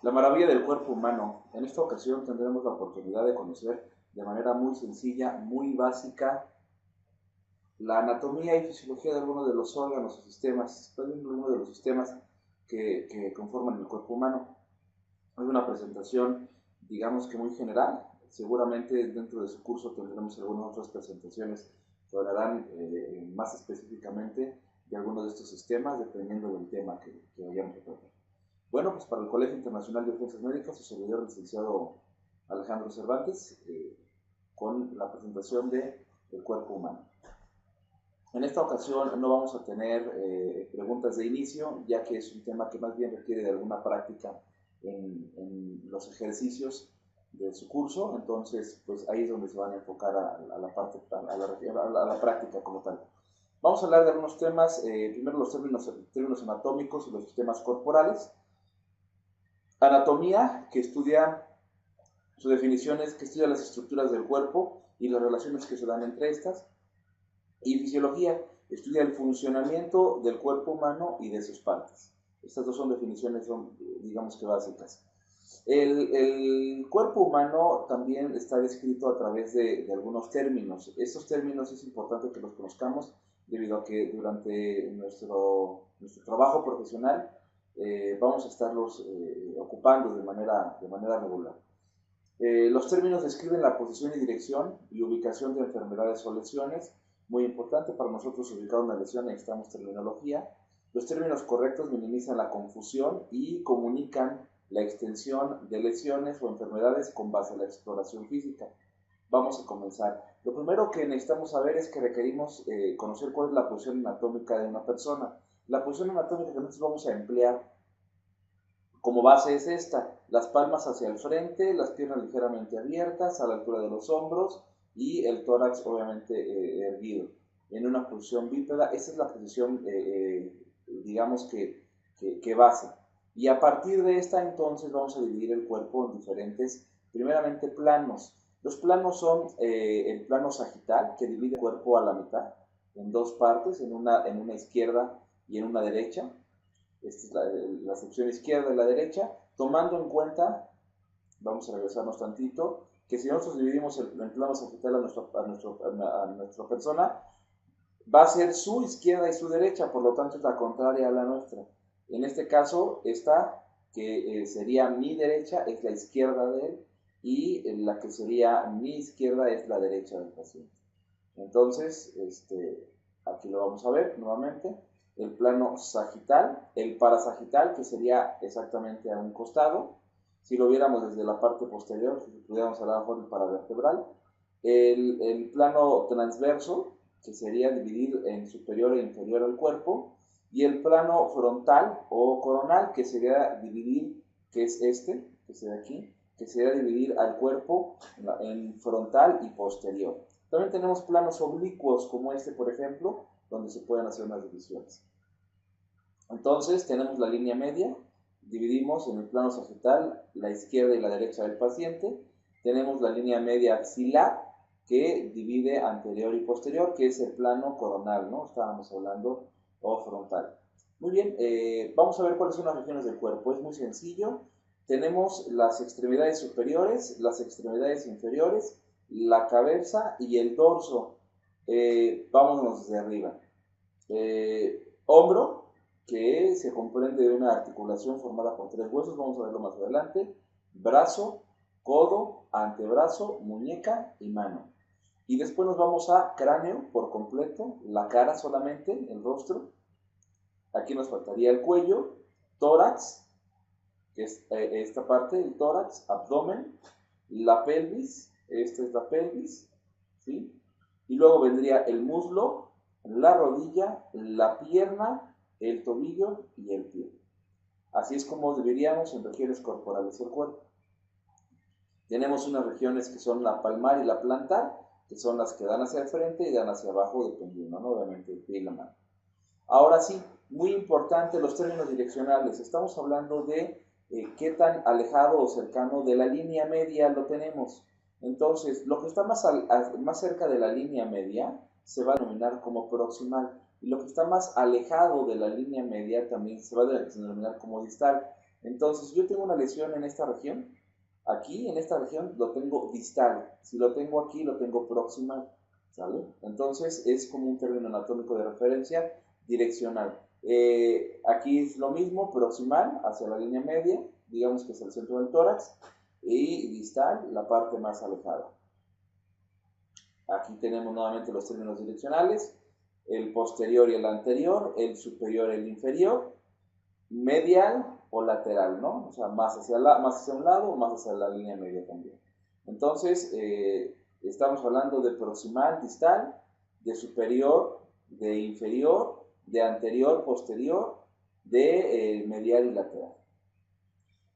La maravilla del cuerpo humano. En esta ocasión tendremos la oportunidad de conocer de manera muy sencilla, muy básica, la anatomía y fisiología de algunos de los órganos o sistemas, algunos de los sistemas que conforman el cuerpo humano. Es una presentación, digamos que muy general. Seguramente dentro de su curso tendremos algunas otras presentaciones que hablarán más específicamente de algunos de estos sistemas, dependiendo del tema que vayamos a tratar. Bueno, pues para el Colegio Internacional de Urgencias Médicas, su servidor, el licenciado Alejandro Cervantes, con la presentación de el cuerpo humano. En esta ocasión no vamos a tener preguntas de inicio, ya que es un tema que más bien requiere de alguna práctica en los ejercicios de su curso, entonces pues ahí es donde se van a enfocar a la parte, a la práctica como tal. Vamos a hablar de algunos temas, primero los términos anatómicos y los sistemas corporales. Anatomía, que estudia, su definición es que estudia las estructuras del cuerpo y las relaciones que se dan entre estas. Y fisiología, estudia el funcionamiento del cuerpo humano y de sus partes. Estas dos son definiciones, digamos que básicas. El cuerpo humano también está descrito a través de algunos términos. Estos términos es importante que los conozcamos debido a que durante nuestro trabajo profesional vamos a estarlos ocupando de manera regular. Los términos describen la posición y dirección y ubicación de enfermedades o lesiones. Muy importante para nosotros ubicar una lesión, necesitamos terminología. Los términos correctos minimizan la confusión y comunican la extensión de lesiones o enfermedades con base a la exploración física. Vamos a comenzar. Lo primero que necesitamos saber es que requerimos conocer cuál es la posición anatómica de una persona. La posición anatómica que nosotros vamos a emplear como base es esta: las palmas hacia el frente, las piernas ligeramente abiertas a la altura de los hombros y el tórax obviamente erguido en una posición bípeda. Esta es la posición, digamos que base. Y a partir de esta entonces vamos a dividir el cuerpo en diferentes, primeramente, planos. Los planos son el plano sagital, que divide el cuerpo a la mitad, en dos partes, en una izquierda y en una derecha. Esta es la sección izquierda y la derecha, tomando en cuenta, vamos a regresarnos tantito, que si nosotros dividimos el plano sagital a nuestra persona, va a ser su izquierda y su derecha, por lo tanto es la contraria a la nuestra. En este caso, esta que sería mi derecha es la izquierda de él, y la que sería mi izquierda es la derecha del paciente. Entonces, aquí lo vamos a ver nuevamente: el plano sagital, el parasagital, que sería exactamente a un costado, si lo viéramos desde la parte posterior, si pudiéramos hablar mejor del paravertebral; el plano transverso, que sería dividir en superior e inferior al cuerpo; y el plano frontal o coronal, que sería dividir, que es que se ve aquí, que sería dividir al cuerpo en frontal y posterior. También tenemos planos oblicuos como este, por ejemplo, donde se pueden hacer unas divisiones. Entonces tenemos la línea media, dividimos en el plano sagital la izquierda y la derecha del paciente. Tenemos la línea media axilar, que divide anterior y posterior, que es el plano coronal, ¿no? Estábamos hablando, o frontal. Muy bien, vamos a ver cuáles son las regiones del cuerpo. Es muy sencillo. Tenemos las extremidades superiores, las extremidades inferiores, la cabeza y el dorso. Vámonos desde arriba. Hombro, que se comprende de una articulación formada por tres huesos, vamos a verlo más adelante: brazo, codo, antebrazo, muñeca y mano. Y después nos vamos a cráneo por completo, la cara solamente, el rostro. Aquí nos faltaría el cuello, tórax, que es esta parte, el tórax, abdomen, la pelvis, esta es la pelvis, ¿sí? Y luego vendría el muslo, la rodilla, la pierna, el tobillo y el pie. Así es como dividiríamos en regiones corporales el cuerpo. Tenemos unas regiones que son la palmar y la plantar, que son las que dan hacia el frente y dan hacia abajo, dependiendo, ¿no? Obviamente, el pie y la mano. Ahora sí, muy importante los términos direccionales. Estamos hablando de qué tan alejado o cercano de la línea media lo tenemos. Entonces, lo que está más cerca de la línea media se va a denominar como proximal, y lo que está más alejado de la línea media también se va a denominar como distal. Entonces, yo tengo una lesión en esta región. Aquí, en esta región, lo tengo distal. Si lo tengo aquí, lo tengo proximal. ¿Sale? Entonces, es como un término anatómico de referencia direccional. Aquí es lo mismo, proximal, hacia la línea media, digamos que es el centro del tórax, y distal, la parte más alejada. Aquí tenemos nuevamente los términos direccionales, el posterior y el anterior, el superior y el inferior, medial o lateral, ¿no? O sea, más hacia un lado o más hacia la línea media también. Entonces, estamos hablando de proximal, distal, de superior, de inferior, de anterior, posterior, de medial y lateral.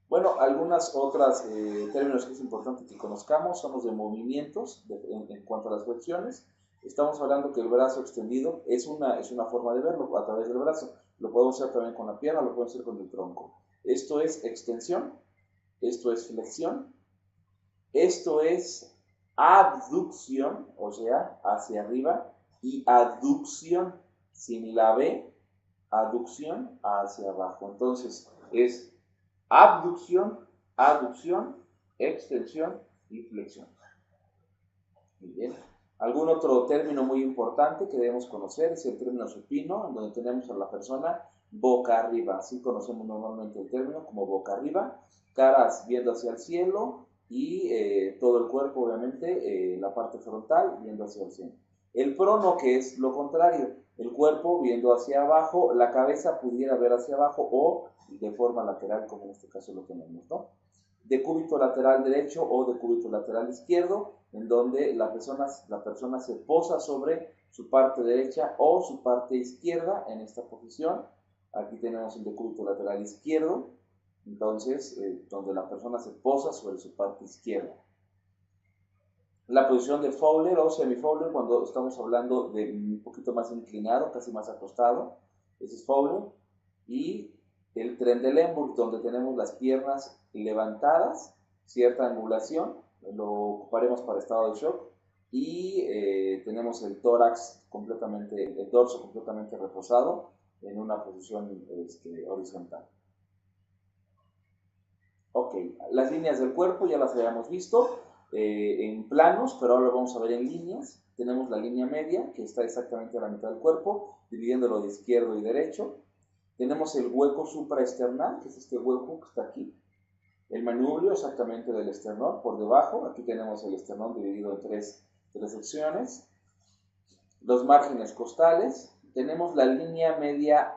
Bueno, algunas otras términos que es importante que conozcamos son los de movimientos en cuanto a las flexiones. Estamos hablando que el brazo extendido es una forma de verlo a través del brazo. Lo podemos hacer también con la pierna, lo podemos hacer con el tronco. Esto es extensión, esto es flexión, esto es abducción, o sea, hacia arriba, y aducción, sin la B, aducción hacia abajo. Entonces, es abducción, aducción, extensión y flexión. Muy bien. Algún otro término muy importante que debemos conocer es el término supino, en donde tenemos a la persona boca arriba. Así conocemos normalmente el término como boca arriba, caras viendo hacia el cielo y todo el cuerpo, obviamente, la parte frontal viendo hacia el cielo. El prono, que es lo contrario, el cuerpo viendo hacia abajo, la cabeza pudiera ver hacia abajo o de forma lateral, como en este caso lo tenemos, ¿no? Decúbito lateral derecho o decúbito lateral izquierdo, en donde la persona se posa sobre su parte derecha o su parte izquierda en esta posición. Aquí tenemos el decúbito lateral izquierdo, entonces, donde la persona se posa sobre su parte izquierda. La posición de Fowler o semi-Fowler, cuando estamos hablando de un poquito más inclinado, casi más acostado, ese es Fowler. Y el Trendelenburg, donde tenemos las piernas levantadas, cierta angulación, lo ocuparemos para estado de shock. Y tenemos el tórax completamente, el dorso completamente reposado en una posición horizontal. Ok, las líneas del cuerpo ya las habíamos visto en planos, pero ahora lo vamos a ver en líneas. Tenemos la línea media, que está exactamente a la mitad del cuerpo, dividiéndolo de izquierdo y derecho. Tenemos el hueco supraesternal, que es este hueco que está aquí. El manubrio exactamente del esternón por debajo. Aquí tenemos el esternón dividido en tres secciones. Los márgenes costales. Tenemos la línea media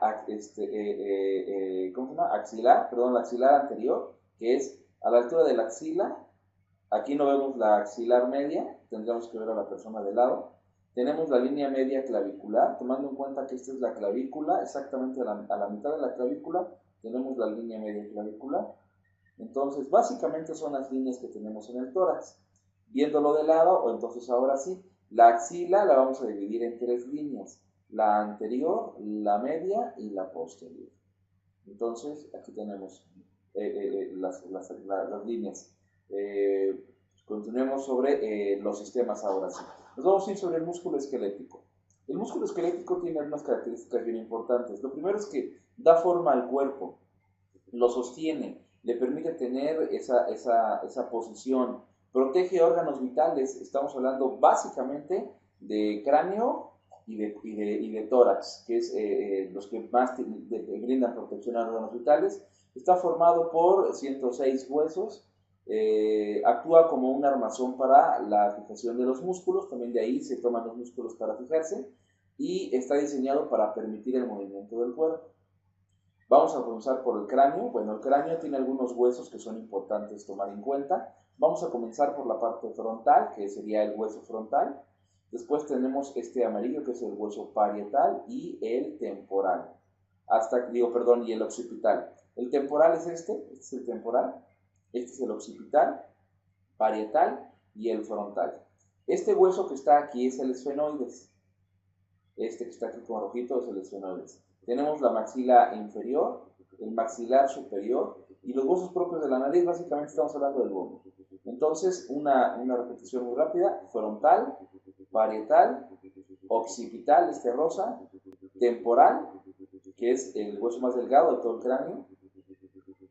axilar, perdón, la axilar anterior, que es a la altura de la axila. Aquí no vemos la axilar media, tendríamos que ver a la persona de lado. Tenemos la línea media clavicular, tomando en cuenta que esta es la clavícula, exactamente a la mitad de la clavícula tenemos la línea media clavicular. Entonces, básicamente son las líneas que tenemos en el tórax. Viéndolo de lado, o entonces ahora sí, la axila la vamos a dividir en tres líneas: la anterior, la media y la posterior. Entonces, aquí tenemos las líneas. Continuemos sobre los sistemas ahora sí. Nos vamos a ir sobre el músculo esquelético. El músculo esquelético tiene unas características bien importantes. Lo primero es que da forma al cuerpo, lo sostiene, le permite tener esa posición, protege órganos vitales. Estamos hablando básicamente de cráneo y de tórax, que es los que más brindan protección a órganos vitales. Está formado por 106 huesos. Actúa como un armazón para la fijación de los músculos, también de ahí se toman los músculos para fijarse, y está diseñado para permitir el movimiento del cuerpo. Vamos a comenzar por el cráneo. Bueno, el cráneo tiene algunos huesos que son importantes tomar en cuenta. Vamos a comenzar por la parte frontal, que sería el hueso frontal. Después tenemos este amarillo, que es el hueso parietal, y el temporal. Y el occipital. El temporal es este es el temporal. Este es el occipital, parietal y el frontal. Este hueso que está aquí es el esfenoides. Este que está aquí como rojito es el esfenoides. Tenemos la maxila inferior, el maxilar superior y los huesos propios de la nariz. Básicamente estamos hablando del bono. Entonces, una repetición muy rápida: frontal, parietal, occipital, este rosa, temporal, que es el hueso más delgado de todo el cráneo,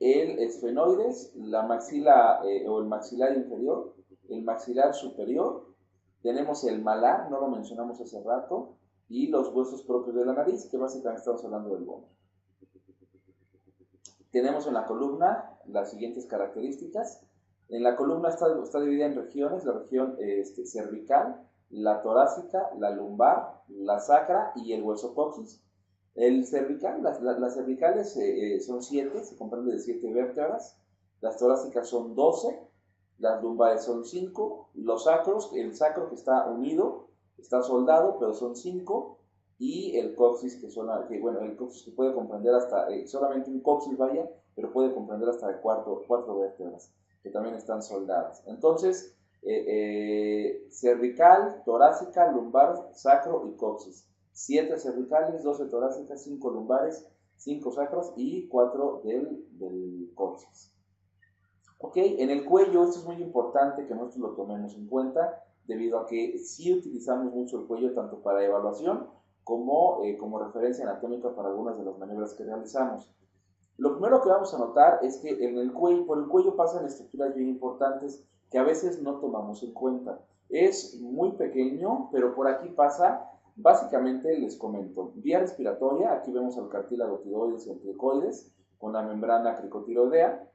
el esfenoides, la maxila o el maxilar inferior, el maxilar superior, tenemos el malar, no lo mencionamos hace rato, y los huesos propios de la nariz, que básicamente estamos hablando del bono. Tenemos en la columna las siguientes características. En la columna está dividida en regiones, la región cervical, la torácica, la lumbar, la sacra y el hueso coxis. El cervical, las cervicales son 7, se comprende de 7 vértebras, las torácicas son 12, las lumbares son 5, los sacros, el sacro que está unido, está soldado, pero son 5, y el coxis, el coxis que puede comprender hasta, solamente un coxis vaya, pero puede comprender hasta 4 vértebras, que también están soldadas. Entonces, cervical, torácica, lumbar, sacro y coxis. 7 cervicales, 12 torácicas, 5 lumbares, 5 sacros y 4 del coxis. Ok, en el cuello, esto es muy importante que nosotros lo tomemos en cuenta, debido a que sí utilizamos mucho el cuello tanto para evaluación como referencia anatómica para algunas de las maniobras que realizamos. Lo primero que vamos a notar es que por el cuello pasan estructuras bien importantes que a veces no tomamos en cuenta. Es muy pequeño, pero por aquí pasa, básicamente les comento, vía respiratoria, aquí vemos al cartílago tiroides y el cricoides con la membrana cricotiroidea,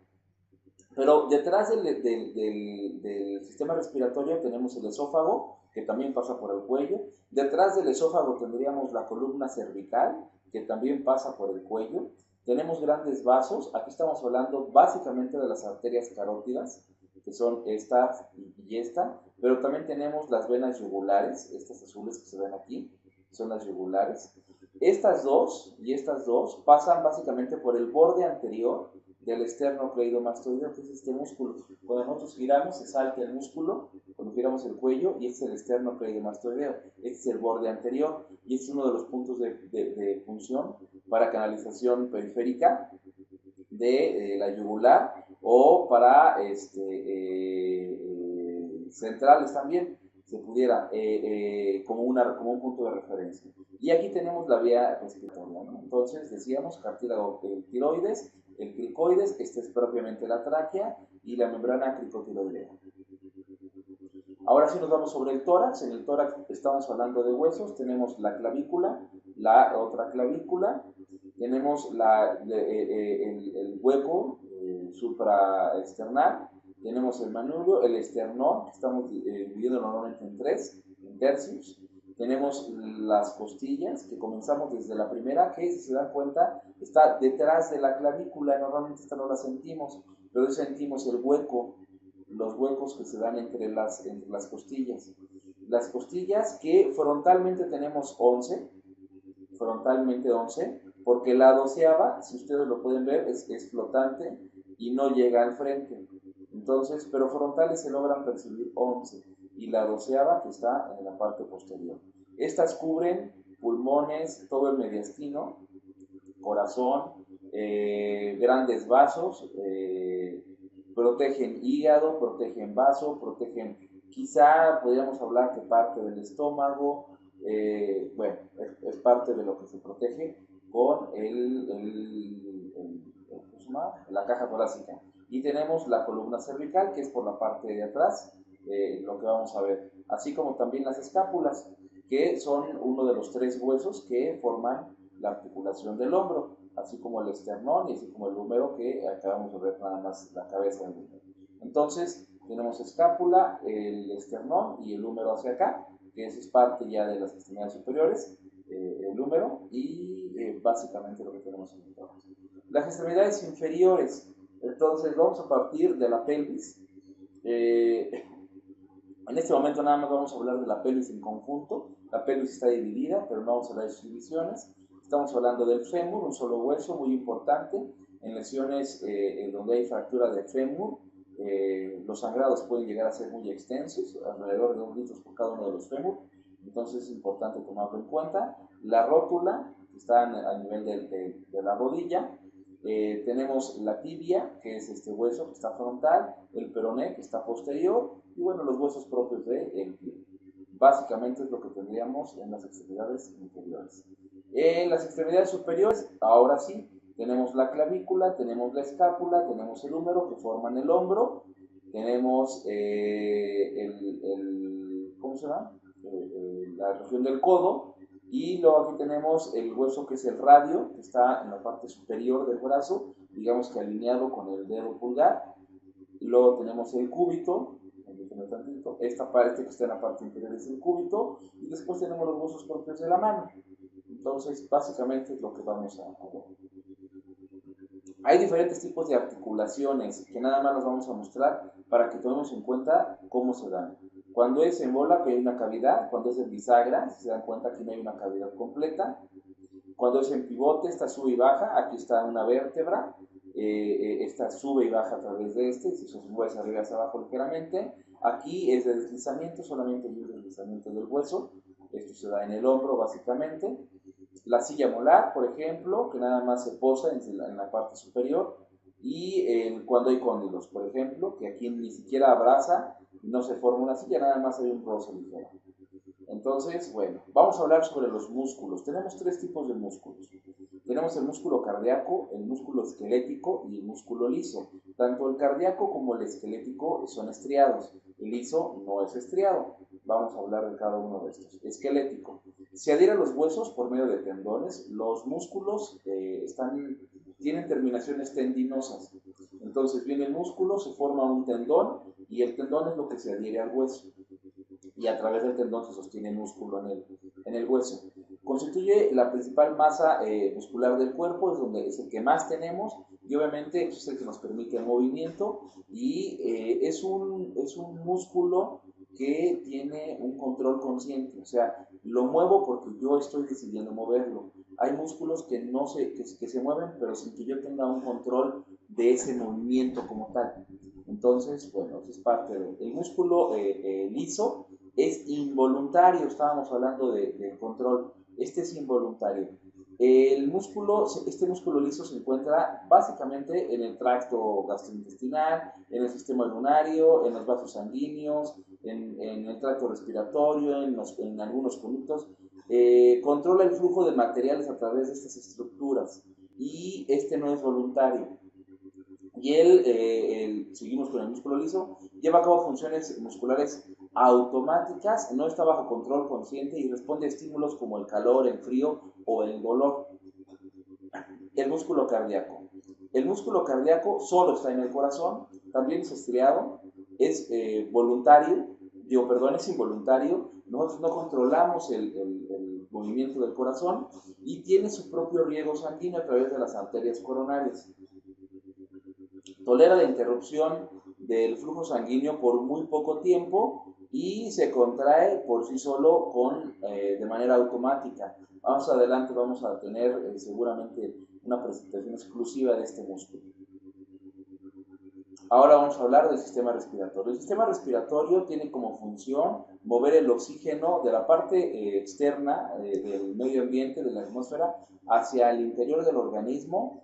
pero detrás del sistema respiratorio tenemos el esófago, que también pasa por el cuello. Detrás del esófago tendríamos la columna cervical, que también pasa por el cuello. Tenemos grandes vasos, aquí estamos hablando básicamente de las arterias carótidas, que son esta y esta, pero también tenemos las venas yugulares, estas azules que se ven aquí, son las yugulares. Estas dos y estas dos pasan básicamente por el borde anterior del esternocleidomastoideo, que es este músculo. Cuando nosotros giramos, se salta el músculo, cuando giramos el cuello, y este es el esternocleidomastoideo. Este es el borde anterior, y este es uno de los puntos de función para canalización periférica de la yugular, o para centrales también, se pudiera, como un punto de referencia. Y aquí tenemos la vía respiratoria, ¿no? Entonces, decíamos, cartílago tiroides, el cricoides, esta es propiamente la tráquea, y la membrana cricotiroidea. Ahora sí nos vamos sobre el tórax. En el tórax estamos hablando de huesos, tenemos la clavícula, la otra clavícula, tenemos el hueco supraesternal, tenemos el manubrio, el esternón, que estamos dividiendo normalmente en 3, en tercios. Tenemos las costillas, que comenzamos desde la primera, que si se dan cuenta está detrás de la clavícula. Normalmente esta no la sentimos, pero sentimos el hueco, los huecos que se dan entre las costillas. Las costillas que frontalmente tenemos 11, porque la 12ª, si ustedes lo pueden ver, es flotante y no llega al frente. Entonces, pero frontales se logran percibir 11, y la 12ª que está en la parte posterior. Estas cubren pulmones, todo el mediastino, corazón, grandes vasos, protegen hígado, protegen vaso, protegen, quizá podríamos hablar que parte del estómago, bueno, es parte de lo que se protege con la caja torácica. Y tenemos la columna cervical, que es por la parte de atrás, lo que vamos a ver, así como también las escápulas, que son uno de los 3 huesos que forman la articulación del hombro, así como el esternón y así como el húmero, que acabamos de ver nada más la cabeza del húmero. Entonces tenemos escápula, el esternón y el húmero hacia acá, que eso es parte ya de las extremidades superiores, el húmero, y básicamente lo que tenemos en el tórax. Las extremidades inferiores, entonces vamos a partir de la pelvis. En este momento nada más vamos a hablar de la pelvis en conjunto. La pelvis está dividida, pero no vamos a hablar de sus divisiones. Estamos hablando del fémur, un solo hueso muy importante. En lesiones donde hay fractura de fémur, los sangrados pueden llegar a ser muy extensos, alrededor de 1 litro por cada uno de los fémur. Entonces es importante tomarlo en cuenta. La rótula, que está a nivel de la rodilla. Tenemos la tibia, que es este hueso que está frontal, el peroné, que está posterior, y bueno, los huesos propios del pie. Básicamente es lo que tendríamos en las extremidades inferiores. En las extremidades superiores, ahora sí, Tenemos la clavícula, tenemos la escápula, tenemos el húmero que forman el hombro, tenemos ¿cómo se llama? La región del codo, y luego aquí tenemos el hueso que es el radio, que está en la parte superior del brazo, digamos que alineado con el dedo pulgar. Y luego tenemos el cúbito, esta parte que está en la parte inferior es el cúbito, y después tenemos los huesos propios de la mano. Entonces, básicamente es lo que vamos a ver. Hay diferentes tipos de articulaciones que nada más nos vamos a mostrar para que tomemos en cuenta cómo se dan. Cuando es en bola, que hay una cavidad. Cuando es en bisagra, si se dan cuenta que no hay una cavidad completa. Cuando es en pivote, esta sube y baja. Aquí está una vértebra. Esta sube y baja a través de este. Si se sube hacia arriba y hacia abajo ligeramente. Aquí es de deslizamiento, solamente hay un deslizamiento del hueso. Esto se da en el hombro, básicamente. La silla molar, por ejemplo, que nada más se posa en la parte superior. Y cuando hay cóndilos, por ejemplo, que aquí ni siquiera abraza, no se forma una silla, nada más hay un roce ligero. Entonces, bueno, vamos a hablar sobre los músculos. Tenemos tres tipos de músculos. Tenemos el músculo cardíaco, el músculo esquelético y el músculo liso. Tanto el cardíaco como el esquelético son estriados. El liso no es estriado. Vamos a hablar de cada uno de estos. Esquelético. Se adhiere a los huesos por medio de tendones. Los músculos tienen terminaciones tendinosas. Entonces viene el músculo, se forma un tendón y el tendón es lo que se adhiere al hueso. Y a través del tendón se sostiene el músculo en el hueso. Constituye la principal masa muscular del cuerpo, es el que más tenemos y obviamente es el que nos permite el movimiento y es un músculo que tiene un control consciente, o sea, lo muevo porque yo estoy decidiendo moverlo. Hay músculos que se mueven, pero sin que yo tenga un control de ese movimiento como tal. Entonces, bueno, eso es parte del músculo liso. Es involuntario, estábamos hablando de control. Este es involuntario. Este músculo liso se encuentra básicamente en el tracto gastrointestinal, en el sistema urinario, en los vasos sanguíneos, en el tracto respiratorio, en algunos conductos. Controla el flujo de materiales a través de estas estructuras y este no es voluntario. Y seguimos con el músculo liso, lleva a cabo funciones musculares automáticas, no está bajo control consciente y responde a estímulos como el calor, el frío o el dolor. El músculo cardíaco. El músculo cardíaco solo está en el corazón, también es estriado, es voluntario, es involuntario, nosotros no controlamos el movimiento del corazón y tiene su propio riego sanguíneo a través de las arterias coronarias. Tolera la interrupción del flujo sanguíneo por muy poco tiempo y se contrae por sí solo de manera automática. Más adelante vamos a tener seguramente una presentación exclusiva de este músculo. Ahora vamos a hablar del sistema respiratorio. El sistema respiratorio tiene como función mover el oxígeno de la parte externa del medio ambiente, de la atmósfera, hacia el interior del organismo,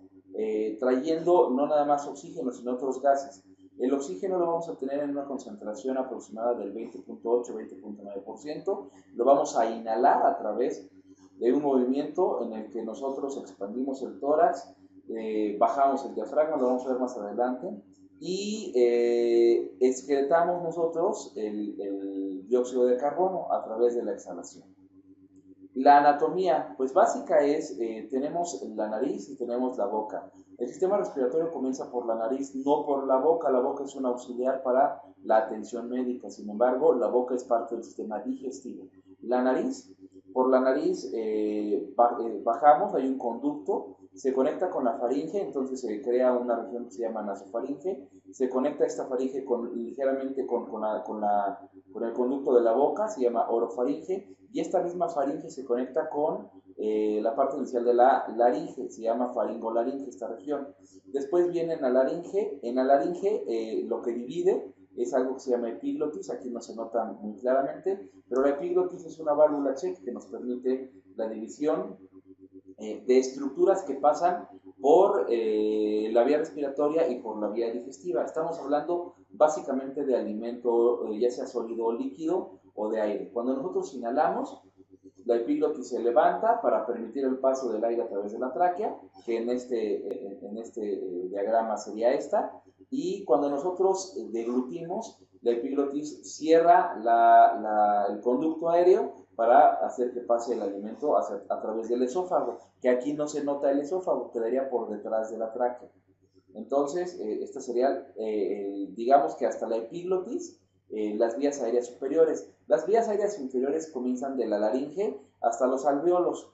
trayendo no nada más oxígeno, sino otros gases. El oxígeno lo vamos a tener en una concentración aproximada del 20.8-20.9%. Lo vamos a inhalar a través de un movimiento en el que nosotros expandimos el tórax, bajamos el diafragma, lo vamos a ver más adelante, y excretamos nosotros el dióxido de carbono a través de la exhalación. La anatomía, pues básica es, tenemos la nariz y tenemos la boca. El sistema respiratorio comienza por la nariz, no por la boca. La boca es un auxiliar para la atención médica, sin embargo, la boca es parte del sistema digestivo. La nariz, por la nariz bajamos, hay un conducto, se conecta con la faringe, entonces se crea una región que se llama nasofaringe, se conecta esta faringe ligeramente con el conducto de la boca, se llama orofaringe, y esta misma faringe se conecta con la parte inicial de la laringe, se llama faringolaringe esta región. Después viene la laringe, en la laringe lo que divide es algo que se llama epiglotis, aquí no se nota muy claramente, pero la epiglotis es una válvula check que nos permite la división de estructuras que pasan por la vía respiratoria y por la vía digestiva. Estamos hablando básicamente de alimento, ya sea sólido o líquido, o de aire. Cuando nosotros inhalamos, la epiglotis se levanta para permitir el paso del aire a través de la tráquea, que en este diagrama sería esta, y cuando nosotros deglutimos, la epiglotis cierra el conducto aéreo para hacer que pase el alimento a través del esófago, que aquí no se nota el esófago, quedaría por detrás de la tráquea. Entonces, esta sería, digamos que hasta la epiglotis, las vías aéreas superiores. Las vías aéreas inferiores comienzan de la laringe hasta los alveolos.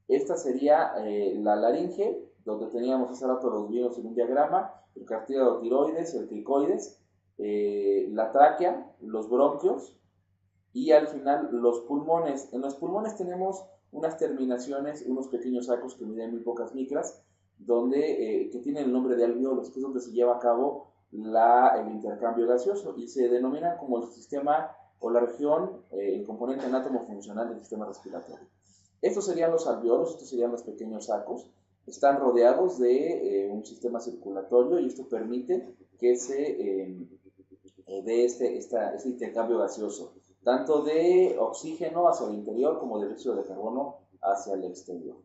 Esta sería la laringe, donde teníamos hace rato los vimos en un diagrama, el cartílago tiroides, el cricoides, la tráquea, los bronquios y al final los pulmones. En los pulmones tenemos unas terminaciones, unos pequeños sacos que miden muy pocas micras, que tienen el nombre de alveolos, que es donde se lleva a cabo el intercambio gaseoso y se denominan como el sistema o la región, el componente anátomo-funcional del sistema respiratorio. Estos serían los alveolos, estos serían los pequeños sacos, están rodeados de un sistema circulatorio y esto permite que se dé este intercambio gaseoso, tanto de oxígeno hacia el interior como de dióxido de carbono hacia el exterior.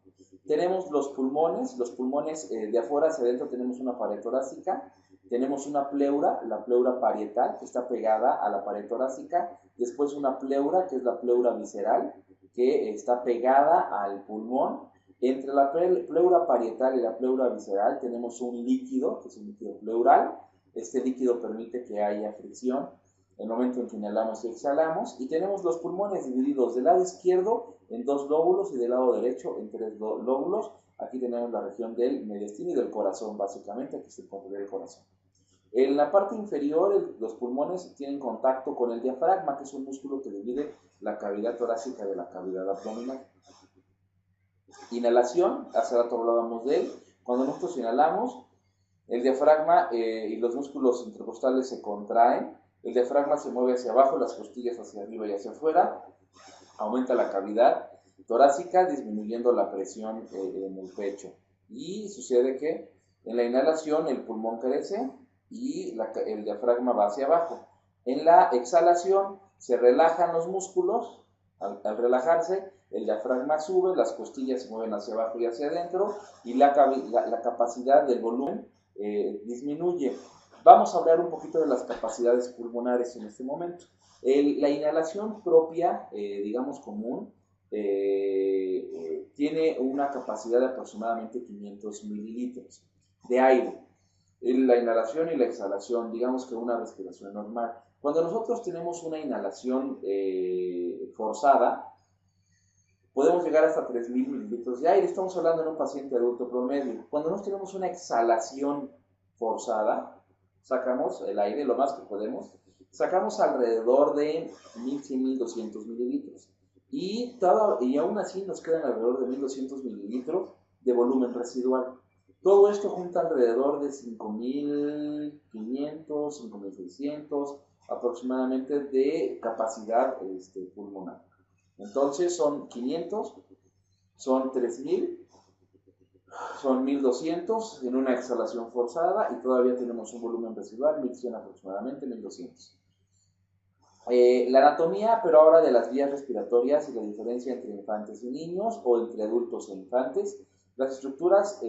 Tenemos los pulmones de afuera hacia adentro tenemos una pared torácica, tenemos una pleura, la pleura parietal, que está pegada a la pared torácica, después una pleura, que es la pleura visceral, que está pegada al pulmón. Entre la pleura parietal y la pleura visceral tenemos un líquido, que es un líquido pleural. Este líquido permite que haya fricción en el momento en que inhalamos y exhalamos, y tenemos los pulmones divididos del lado izquierdo en 2 lóbulos y del lado derecho en 3 lóbulos. Aquí tenemos la región del mediastino y del corazón, básicamente, aquí se encuentra el corazón. En la parte inferior, los pulmones tienen contacto con el diafragma, que es un músculo que divide la cavidad torácica de la cavidad abdominal. Inhalación, hace rato hablábamos de él. Cuando nosotros inhalamos, el diafragma y los músculos intercostales se contraen, el diafragma se mueve hacia abajo, las costillas hacia arriba y hacia afuera, aumenta la cavidad torácica, disminuyendo la presión en el pecho. Y sucede que en la inhalación el pulmón crece y el diafragma va hacia abajo. En la exhalación se relajan los músculos, al relajarse el diafragma sube, las costillas se mueven hacia abajo y hacia adentro y la capacidad del volumen disminuye. Vamos a hablar un poquito de las capacidades pulmonares en este momento. La inhalación propia, digamos común, tiene una capacidad de aproximadamente 500 mililitros de aire. La inhalación y la exhalación, digamos que una respiración normal. Cuando nosotros tenemos una inhalación forzada, podemos llegar hasta 3.000 mililitros de aire. Estamos hablando en un paciente adulto promedio. Cuando nosotros tenemos una exhalación forzada, sacamos el aire lo más que podemos, sacamos alrededor de 1.100, 1.200 mililitros. Y aún así nos quedan alrededor de 1.200 mililitros de volumen residual. Todo esto junta alrededor de 5.500, 5.600 aproximadamente de capacidad pulmonar. Entonces son 500, son 3.000, son 1.200 en una exhalación forzada y todavía tenemos un volumen residual, 1.100 aproximadamente, 1.200. La anatomía, pero ahora de las vías respiratorias y la diferencia entre infantes y niños o entre adultos e infantes. Las estructuras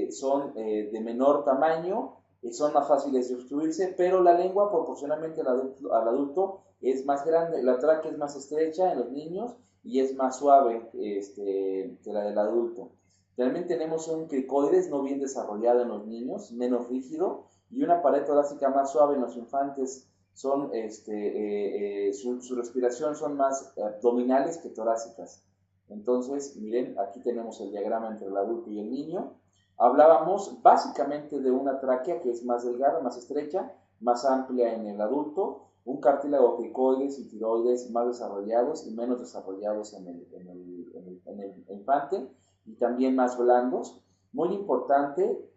son de menor tamaño, son más fáciles de obstruirse, pero la lengua proporcionalmente al adulto es más grande, la tráquea es más estrecha en los niños y es más suave que la del adulto. También tenemos un cricoides no bien desarrollado en los niños, menos rígido, y una pared torácica más suave en los infantes. Su respiración son más abdominales que torácicas. Entonces, miren, aquí tenemos el diagrama entre el adulto y el niño. Hablábamos básicamente de una tráquea que es más delgada, más estrecha, más amplia en el adulto, un cartílago cricoides y tiroides más desarrollados y menos desarrollados en el infante, y también más blandos. Muy importante,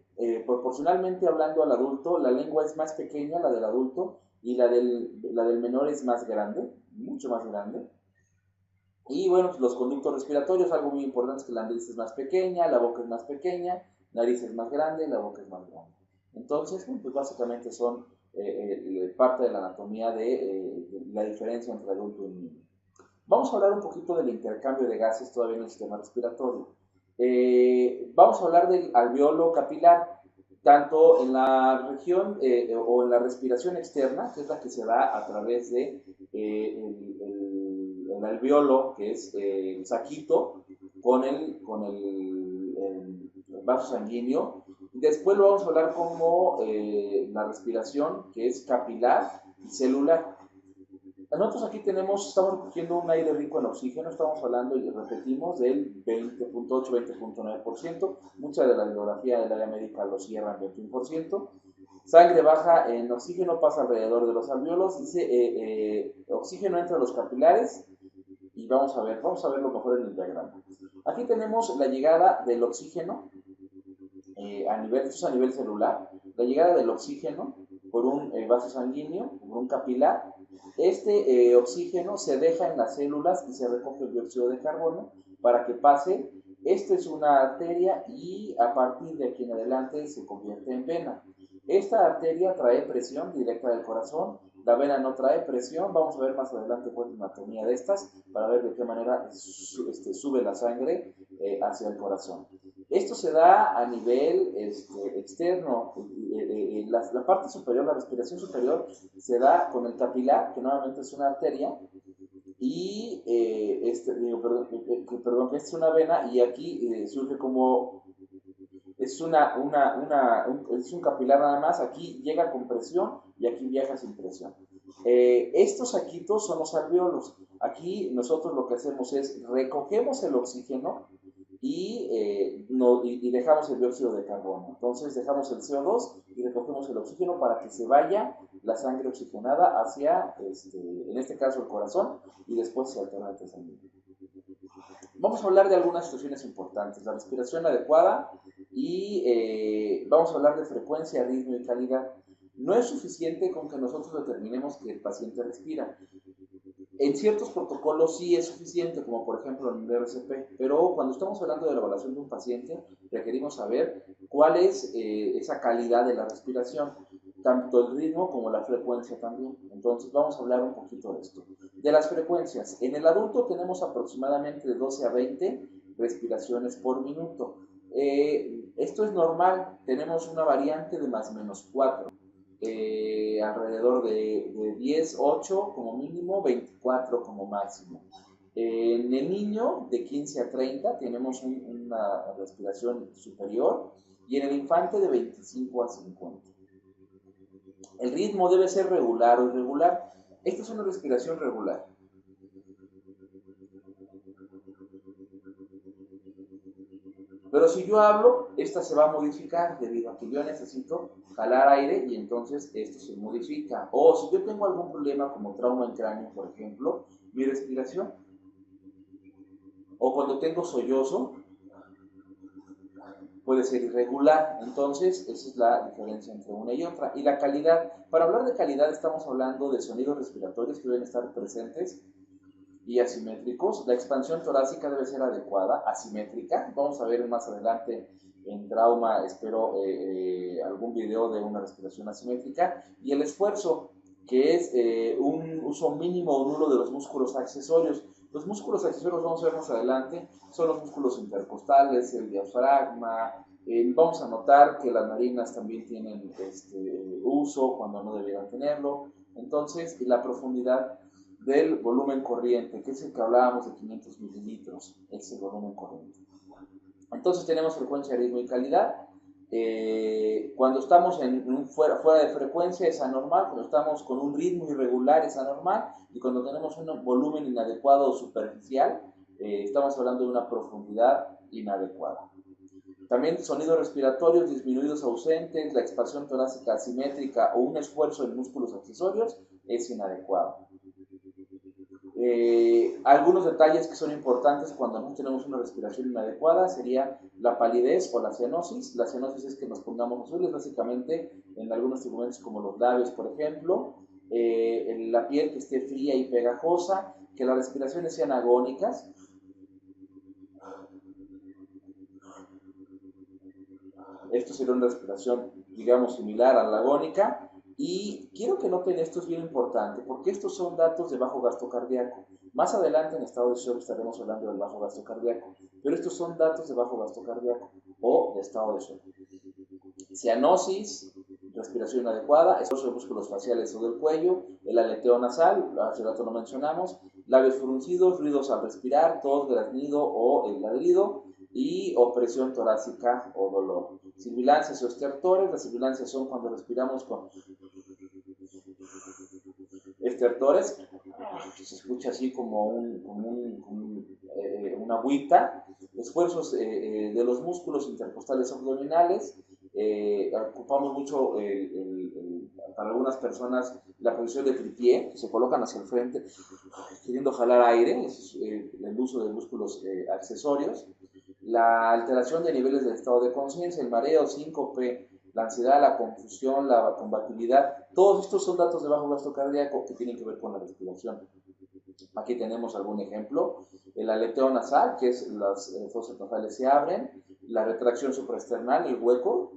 proporcionalmente hablando al adulto, la lengua es más pequeña, la del adulto, y la del menor es más grande, mucho más grande. Y bueno, los conductos respiratorios, algo muy importante es que la nariz es más pequeña, la boca es más pequeña, la nariz es más grande, la boca es más grande. Entonces, bueno, pues básicamente son parte de la anatomía de la diferencia entre adulto y niño. Vamos a hablar un poquito del intercambio de gases todavía en el sistema respiratorio. Vamos a hablar del alveolo capilar, tanto en la región o en la respiración externa, que es la que se da a través de el alveolo, que es el saquito, el vaso sanguíneo. Después lo vamos a hablar como la respiración, que es capilar y celular. Nosotros aquí estamos recogiendo un aire rico en oxígeno, estamos hablando y repetimos del 20.8, 20.9%, mucha de la bibliografía del área médica lo cierra en 21%. Sangre baja en oxígeno, pasa alrededor de los alveolos, dice oxígeno entra a los capilares y vamos a verlo mejor en el diagrama. Aquí tenemos la llegada del oxígeno esto es a nivel celular, la llegada del oxígeno por un vaso sanguíneo, por un capilar. Este oxígeno se deja en las células y se recoge el dióxido de carbono para que pase. Esto es una arteria y a partir de aquí en adelante se convierte en vena. Esta arteria trae presión directa del corazón, la vena no trae presión. Vamos a ver más adelante cuál es la anatomía de estas para ver de qué manera sube la sangre hacia el corazón. Esto se da a nivel externo. La parte superior, la respiración superior, se da con el capilar, que nuevamente es una arteria, y que es una vena, y aquí surge como es un capilar nada más. Aquí llega con presión y aquí viaja sin presión. Estos saquitos son los alveolos. Aquí nosotros lo que hacemos es recogemos el oxígeno y dejamos el dióxido de carbono. Entonces dejamos el CO2 y recogemos el oxígeno para que se vaya la sangre oxigenada hacia, en este caso, el corazón, y después se alterna el sanguíneo. Vamos a hablar de algunas situaciones importantes: la respiración adecuada y vamos a hablar de frecuencia, ritmo y calidad. No es suficiente con que nosotros determinemos que el paciente respira. En ciertos protocolos sí es suficiente, como por ejemplo en el RCP, pero cuando estamos hablando de la evaluación de un paciente, requerimos saber cuál es esa calidad de la respiración, tanto el ritmo como la frecuencia también. Entonces vamos a hablar un poquito de esto. De las frecuencias, en el adulto tenemos aproximadamente de 12 a 20 respiraciones por minuto. Esto es normal, tenemos una variante de más o menos 4. Alrededor de 10, 8 como mínimo, 24 como máximo. En el niño de 15 a 30 tenemos una respiración superior, y en el infante de 25 a 50. El ritmo debe ser regular o irregular. Esta es una respiración regular. Pero si yo hablo, esta se va a modificar debido a que yo necesito jalar aire y entonces esto se modifica. O si yo tengo algún problema como trauma en cráneo, por ejemplo, mi respiración, o cuando tengo sollozo, puede ser irregular. Entonces, esa es la diferencia entre una y otra. Y la calidad, para hablar de calidad estamos hablando de sonidos respiratorios que deben estar presentes y asimétricos. La expansión torácica debe ser adecuada, asimétrica. Vamos a ver más adelante en trauma, espero, algún video de una respiración asimétrica. Y el esfuerzo, que es un uso mínimo o nulo de los músculos accesorios. Los músculos accesorios, vamos a ver más adelante, son los músculos intercostales, el diafragma. Vamos a notar que las narinas también tienen uso cuando no debieran tenerlo. Entonces, la profundidad del volumen corriente, que es el que hablábamos de 500 mililitros, es el volumen corriente. Entonces tenemos frecuencia, ritmo y calidad. Cuando estamos fuera de frecuencia es anormal, cuando estamos con un ritmo irregular es anormal, y cuando tenemos un volumen inadecuado o superficial, estamos hablando de una profundidad inadecuada. También sonidos respiratorios disminuidos ausentes, la expansión torácica asimétrica o un esfuerzo en músculos accesorios es inadecuado. Algunos detalles que son importantes cuando no tenemos una respiración inadecuada sería la palidez o la cianosis. La cianosis es que nos pongamos azules, básicamente en algunos documentos como los labios, por ejemplo. La piel que esté fría y pegajosa, que las respiraciones sean agónicas. Esto sería una respiración, digamos, similar a la agónica. Y quiero que noten esto, es bien importante, porque estos son datos de bajo gasto cardíaco. Más adelante en estado de shock estaremos hablando del bajo gasto cardíaco, pero estos son datos de bajo gasto cardíaco o de estado de shock. Cianosis, respiración inadecuada, esfuerzo de músculos faciales o del cuello, el aleteo nasal, hace rato lo mencionamos, labios fruncidos, ruidos al respirar, tos, graznido o el ladrido, y opresión torácica o dolor. Sibilancias o estertores, las sibilancias son cuando respiramos con estertores, se escucha así como una agüita. Esfuerzos de los músculos intercostales abdominales, ocupamos mucho para algunas personas la posición de tripié, que se colocan hacia el frente queriendo jalar aire, es el uso de músculos accesorios. La alteración de niveles del estado de conciencia, el mareo, síncope, la ansiedad, la confusión, la combatividad, todos estos son datos de bajo gasto cardíaco que tienen que ver con la respiración. Aquí tenemos algún ejemplo. El aleteo nasal, que es las fosas nasales se abren, la retracción supraesternal, el hueco,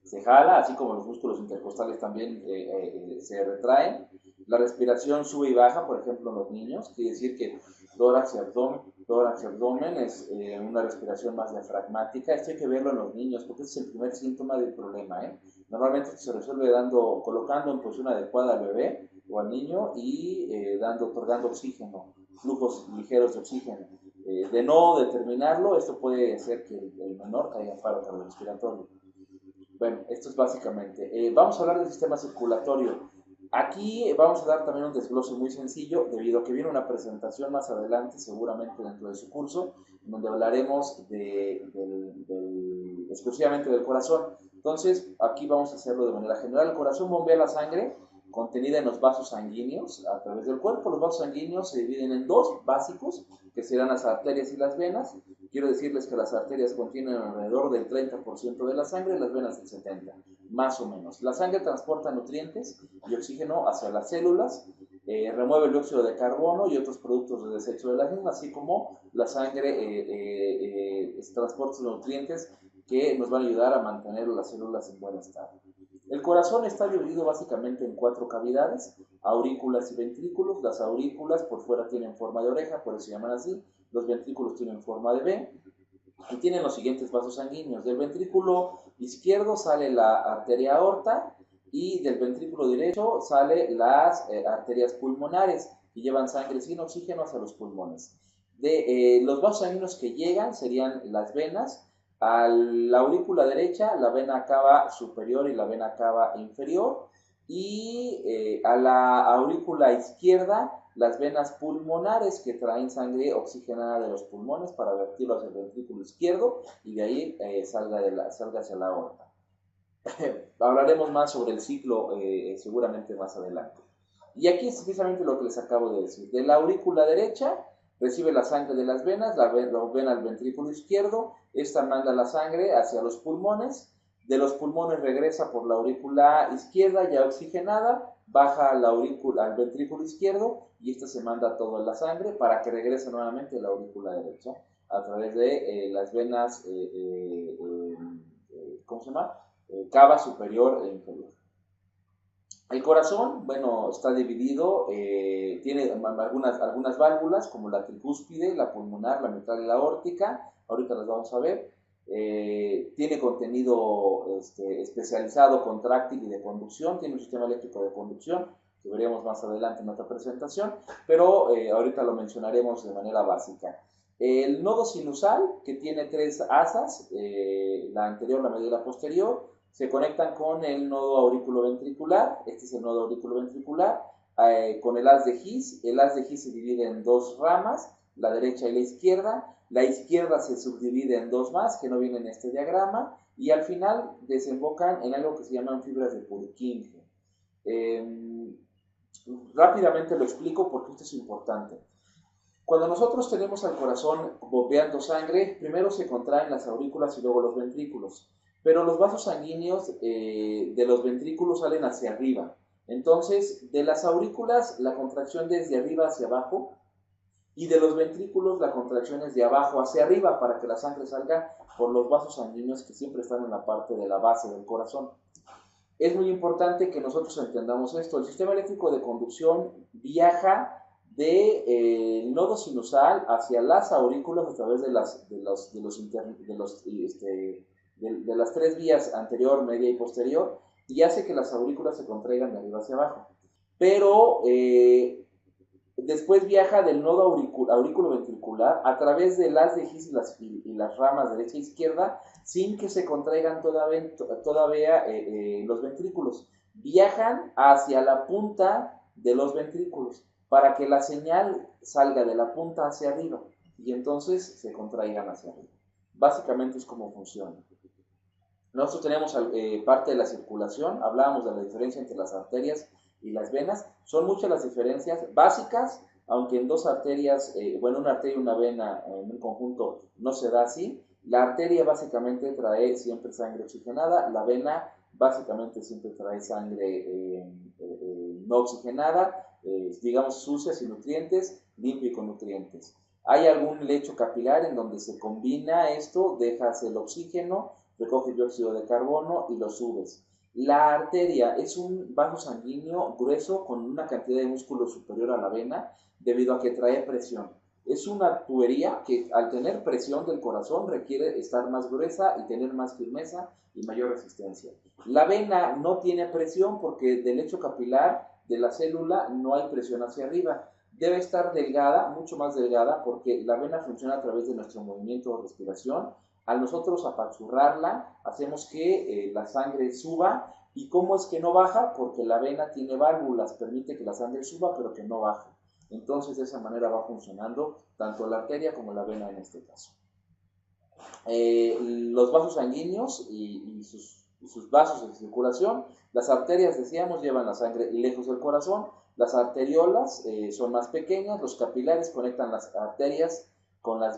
se jala, así como los músculos intercostales también se retraen. La respiración sube y baja, por ejemplo, en los niños, quiere decir que tórax y abdomen es una respiración más diafragmática. Esto hay que verlo en los niños, porque este es el primer síntoma del problema. Normalmente se resuelve colocando en posición adecuada al bebé o al niño y otorgando oxígeno, flujos ligeros de oxígeno. De no determinarlo, esto puede hacer que el menor caiga en paro cardiorrespiratorio. Bueno, esto es básicamente. Vamos a hablar del sistema circulatorio. Aquí vamos a dar también un desglose muy sencillo, debido a que viene una presentación más adelante, seguramente dentro de su curso, donde hablaremos exclusivamente del corazón. Entonces, aquí vamos a hacerlo de manera general. El corazón bombea la sangre contenida en los vasos sanguíneos a través del cuerpo. Los vasos sanguíneos se dividen en dos básicos, que serán las arterias y las venas. Quiero decirles que las arterias contienen alrededor del 30% de la sangre y las venas del 70%, más o menos. La sangre transporta nutrientes y oxígeno hacia las células, remueve el dióxido de carbono y otros productos de desecho de la misma, así como la sangre transporta nutrientes que nos van a ayudar a mantener las células en buen estado. El corazón está dividido básicamente en 4 cavidades, aurículas y ventrículos. Las aurículas por fuera tienen forma de oreja, por eso se llaman así. Los ventrículos tienen forma de V y tienen los siguientes vasos sanguíneos. Del ventrículo izquierdo sale la arteria aorta y del ventrículo derecho salen las arterias pulmonares que llevan sangre sin oxígeno hacia los pulmones. Los vasos sanguíneos que llegan serían las venas. A la aurícula derecha, la vena cava superior y la vena cava inferior, y a la aurícula izquierda, las venas pulmonares que traen sangre oxigenada de los pulmones para vertirlo hacia el ventrículo izquierdo y de ahí salga hacia la aorta. Hablaremos más sobre el ciclo seguramente más adelante. Y aquí es precisamente lo que les acabo de decir. De la aurícula derecha recibe la sangre de las venas, la vena al ventrículo izquierdo, esta manda la sangre hacia los pulmones, de los pulmones regresa por la aurícula izquierda ya oxigenada, baja al ventrículo izquierdo y esta se manda toda la sangre para que regrese nuevamente a la aurícula derecha a través de las venas, ¿cómo se llama? Cava superior e inferior. El corazón, bueno, está dividido, tiene algunas válvulas como la tricúspide, la pulmonar, la mitral y la aórtica, ahorita las vamos a ver. Tiene contenido especializado contráctil y de conducción, tiene un sistema eléctrico de conducción, que veremos más adelante en otra presentación, pero ahorita lo mencionaremos de manera básica. El nodo sinusal, que tiene 3 asas, la anterior, la media y la posterior, se conectan con el nodo auriculoventricular. Este es el nodo auriculoventricular, con el haz de His. El haz de His se divide en 2 ramas, la derecha y la izquierda. La izquierda se subdivide en 2 más, que no vienen en este diagrama, y al final desembocan en algo que se llaman fibras de Purkinje. Rápidamente lo explico porque esto es importante. Cuando nosotros tenemos al corazón bombeando sangre, primero se contraen las aurículas y luego los ventrículos. Pero los vasos sanguíneos de los ventrículos salen hacia arriba. Entonces, de las aurículas, la contracción es de arriba hacia abajo, y de los ventrículos, la contracción es de abajo hacia arriba, para que la sangre salga por los vasos sanguíneos que siempre están en la parte de la base del corazón. Es muy importante que nosotros entendamos esto. El sistema eléctrico de conducción viaja del nodo sinusal hacia las aurículas a través de las tres vías anterior, media y posterior, y hace que las aurículas se contraigan de arriba hacia abajo. Pero después viaja del nodo aurículo-ventricular a través de las de His y las ramas derecha e izquierda sin que se contraigan todavía los ventrículos. Viajan hacia la punta de los ventrículos para que la señal salga de la punta hacia arriba y entonces se contraigan hacia arriba. Básicamente es como funciona. Nosotros tenemos parte de la circulación, hablábamos de la diferencia entre las arterias y las venas. Son muchas las diferencias básicas, aunque en dos arterias, una arteria y una vena en un conjunto no se da así. La arteria básicamente trae siempre sangre oxigenada, la vena básicamente siempre trae sangre no oxigenada, digamos sucia, sin nutrientes, limpia y con nutrientes. Hay algún lecho capilar en donde se combina esto, dejas el oxígeno, recoges dióxido de carbono y lo subes. La arteria es un vaso sanguíneo grueso con una cantidad de músculo superior a la vena debido a que trae presión. Es una tubería que al tener presión del corazón requiere estar más gruesa y tener más firmeza y mayor resistencia. La vena no tiene presión porque del lecho capilar de la célula no hay presión hacia arriba. Debe estar delgada, mucho más delgada, porque la vena funciona a través de nuestro movimiento o respiración. Al nosotros apachurrarla, hacemos que la sangre suba. ¿Y cómo es que no baja? Porque la vena tiene válvulas, permite que la sangre suba, pero que no baje. Entonces, de esa manera va funcionando tanto la arteria como la vena en este caso. Los vasos sanguíneos y sus vasos de circulación. Las arterias, decíamos, llevan la sangre lejos del corazón. Las arteriolas son más pequeñas. Los capilares conectan las arterias con las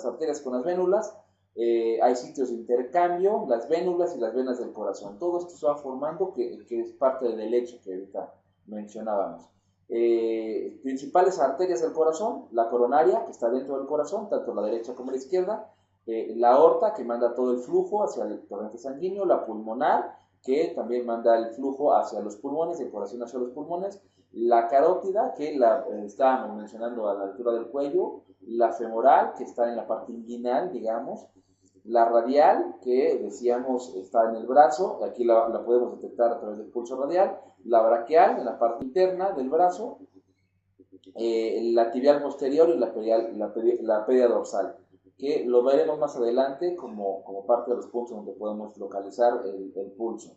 arterias con las vénulas. Hay sitios de intercambio, las vénulas y las venas del corazón. Todo esto se va formando, que es parte del lecho que ahorita mencionábamos. Principales arterias del corazón: la coronaria, que está dentro del corazón, tanto la derecha como la izquierda; la aorta, que manda todo el flujo hacia el torrente sanguíneo; la pulmonar, que también manda el flujo hacia los pulmones, el corazón hacia los pulmones; la carótida, que estábamos mencionando a la altura del cuello; la femoral, que está en la parte inguinal, digamos; la radial, que decíamos está en el brazo, aquí la podemos detectar a través del pulso radial; la braquial, en la parte interna del brazo; la tibial posterior y la pedia dorsal, que lo veremos más adelante como parte de los puntos donde podemos localizar el pulso.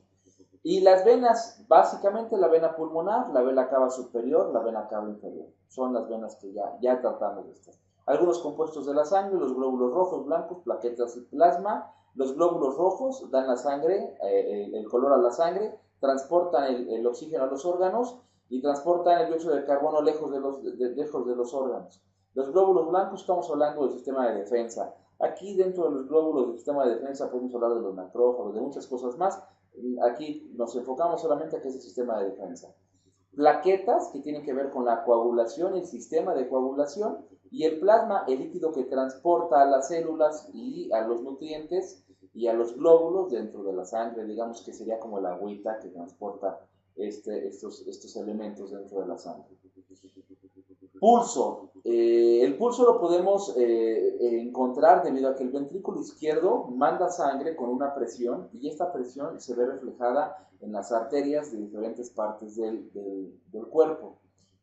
Y las venas, básicamente la vena pulmonar, la vena cava superior, la vena cava inferior. Son las venas que ya tratamos de estas. Algunos compuestos de la sangre: los glóbulos rojos, blancos, plaquetas y plasma. Los glóbulos rojos dan la sangre, el color a la sangre, transportan el oxígeno a los órganos y transportan el dióxido de carbono lejos de los órganos. Los glóbulos blancos, estamos hablando del sistema de defensa. Aquí dentro de los glóbulos del sistema de defensa podemos hablar de los macrófagos, de muchas cosas más. Aquí nos enfocamos solamente a que es el sistema de defensa. Plaquetas, que tienen que ver con la coagulación, el sistema de coagulación; y el plasma, el líquido que transporta a las células y a los nutrientes y a los glóbulos dentro de la sangre, digamos que sería como la agüita que transporta estos elementos dentro de la sangre. Pulso. El pulso lo podemos encontrar debido a que el ventrículo izquierdo manda sangre con una presión, y esta presión se ve reflejada en las arterias de diferentes partes del cuerpo.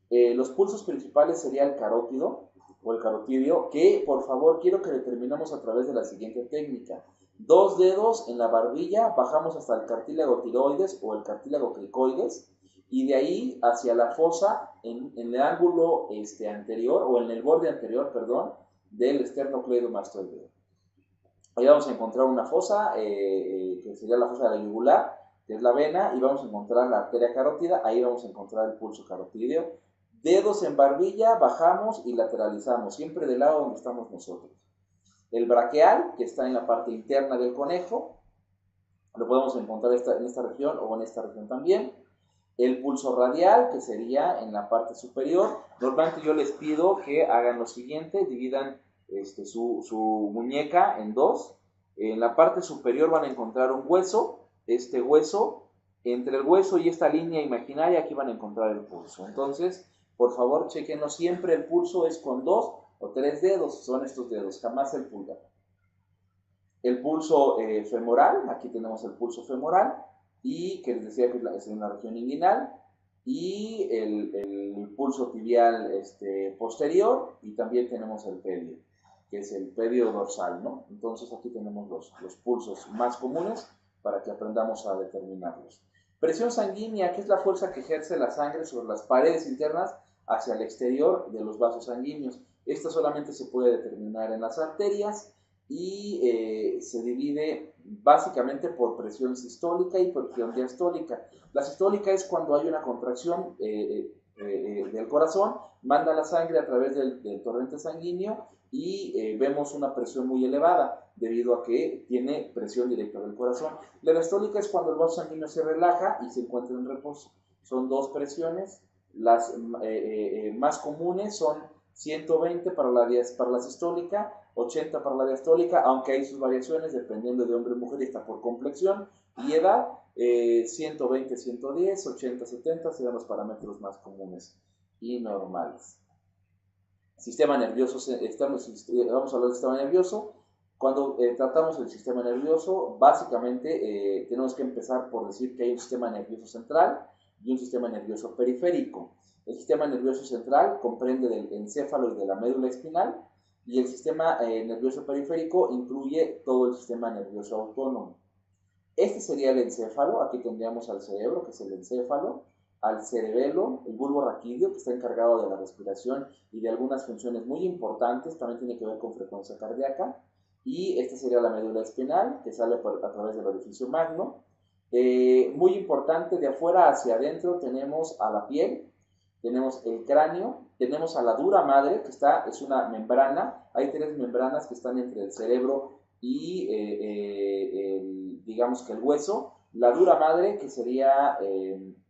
Los pulsos principales sería el carótido o el carotidio, que por favor quiero que determinemos a través de la siguiente técnica. 2 dedos en la barbilla, bajamos hasta el cartílago tiroides o el cartílago cricoides, y de ahí hacia la fosa en el ángulo anterior, o en el borde anterior, perdón, del esternocleidomastoideo. Ahí vamos a encontrar una fosa, que sería la fosa de la yugular, que es la vena, y vamos a encontrar la arteria carótida. Ahí vamos a encontrar el pulso carotídeo. Dedos en barbilla, bajamos y lateralizamos, siempre del lado donde estamos nosotros. El braquial, que está en la parte interna del conejo, lo podemos encontrar en esta región o en esta región también. El pulso radial, que sería en la parte superior. Normalmente yo les pido que hagan lo siguiente: dividan su muñeca en dos. En la parte superior van a encontrar un hueso. Hueso, entre el hueso y esta línea imaginaria, aquí van a encontrar el pulso. Entonces, Por favor, chequenlo siempre, el pulso es con 2 o 3 dedos, son estos dedos, jamás el pulgar. El pulso femoral, aquí tenemos el pulso femoral, y que les decía que es en la región inguinal, y el pulso tibial posterior, y también tenemos el pedio, que es el pedio dorsal, ¿no? Entonces aquí tenemos los pulsos más comunes para que aprendamos a determinarlos. Presión sanguínea, que es la fuerza que ejerce la sangre sobre las paredes internas hacia el exterior de los vasos sanguíneos. Esta solamente se puede determinar en las arterias y se divide básicamente por presión sistólica y por presión diastólica. La sistólica es cuando hay una contracción del corazón, manda la sangre a través del torrente sanguíneo y vemos una presión muy elevada debido a que tiene presión directa del corazón. La diastólica es cuando el vaso sanguíneo se relaja y se encuentra en reposo. Son dos presiones. Las más comunes son 120 para la sistólica, 80 para la diastólica, aunque hay sus variaciones dependiendo de hombre o mujer y está por complexión y edad. 120, 110, 80, 70 serán los parámetros más comunes y normales. Sistema nervioso, vamos a hablar del sistema nervioso. Cuando tratamos el sistema nervioso, básicamente tenemos que empezar por decir que hay un sistema nervioso central y un sistema nervioso periférico. El sistema nervioso central comprende del encéfalo y de la médula espinal, y el sistema nervioso periférico incluye todo el sistema nervioso autónomo. Este sería el encéfalo. Aquí tendríamos al cerebro, que es el encéfalo, al cerebelo, el bulbo raquídeo, que está encargado de la respiración y de algunas funciones muy importantes, también tiene que ver con frecuencia cardíaca, y esta sería la médula espinal, que sale a través del orificio magno. Muy importante, de afuera hacia adentro tenemos a la piel, tenemos el cráneo, tenemos a la dura madre, que es una membrana. Hay tres membranas que están entre el cerebro y digamos que el hueso. La dura madre, que sería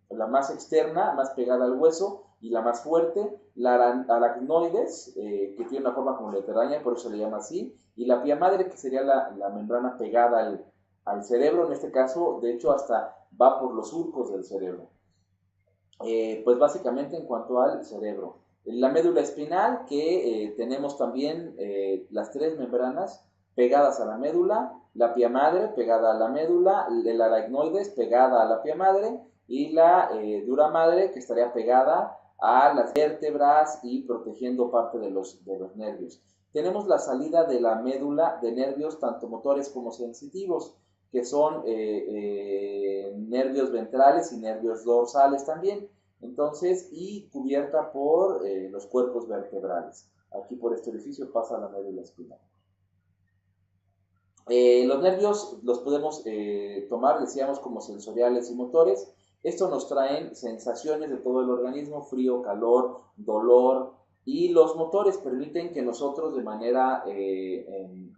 la más externa, más pegada al hueso, y la más fuerte, la aracnoides, que tiene una forma como de telaraña, por eso se le llama así, y la pía madre, que sería la membrana pegada al cerebro. En este caso, de hecho, hasta va por los surcos del cerebro. Pues básicamente en cuanto al cerebro. La médula espinal, que tenemos también las tres membranas pegadas a la médula, la pía madre pegada a la médula, el aracnoides pegada a la pía madre, y la dura madre, que estaría pegada a las vértebras y protegiendo parte de los nervios. Tenemos la salida de la médula de nervios tanto motores como sensitivos, que son nervios ventrales y nervios dorsales también. Entonces, y cubierta por los cuerpos vertebrales. Aquí por este orificio pasa la médula espinal. Los nervios los podemos tomar, decíamos, como sensoriales y motores. Esto nos traen sensaciones de todo el organismo: frío, calor, dolor, y los motores permiten que nosotros de manera,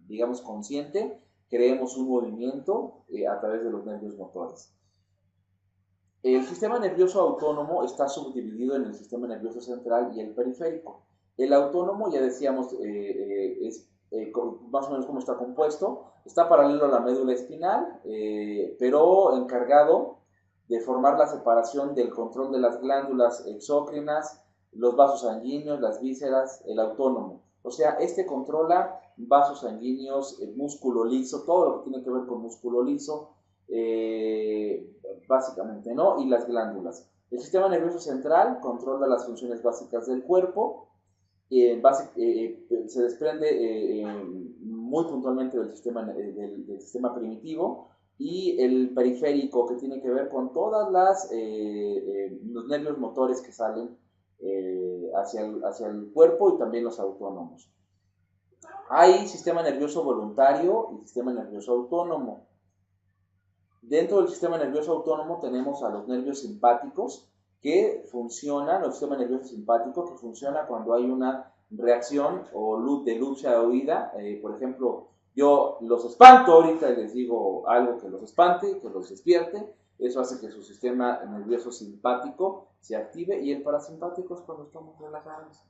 digamos, consciente, creemos un movimiento a través de los nervios motores. El sistema nervioso autónomo está subdividido en el sistema nervioso central y el periférico. El autónomo, ya decíamos, es más o menos cómo está compuesto. Está paralelo a la médula espinal, pero encargado de formar la separación del control de las glándulas exócrinas, los vasos sanguíneos, las vísceras, el autónomo. O sea, este controla vasos sanguíneos, el músculo liso, todo lo que tiene que ver con músculo liso, básicamente, ¿no? Y las glándulas. El sistema nervioso central controla las funciones básicas del cuerpo, se desprende muy puntualmente del sistema primitivo, y el periférico, que tiene que ver con todas los nervios motores que salen hacia el cuerpo, y también los autónomos. Hay sistema nervioso voluntario y sistema nervioso autónomo. Dentro del sistema nervioso autónomo tenemos a los nervios simpáticos, que funcionan, el sistema nervioso simpático, que funciona cuando hay una reacción de lucha o huida. Por ejemplo, yo los espanto ahorita y les digo algo que los espante, que los despierte. Eso hace que su sistema nervioso simpático se active, y el parasimpático es cuando estamos relajados,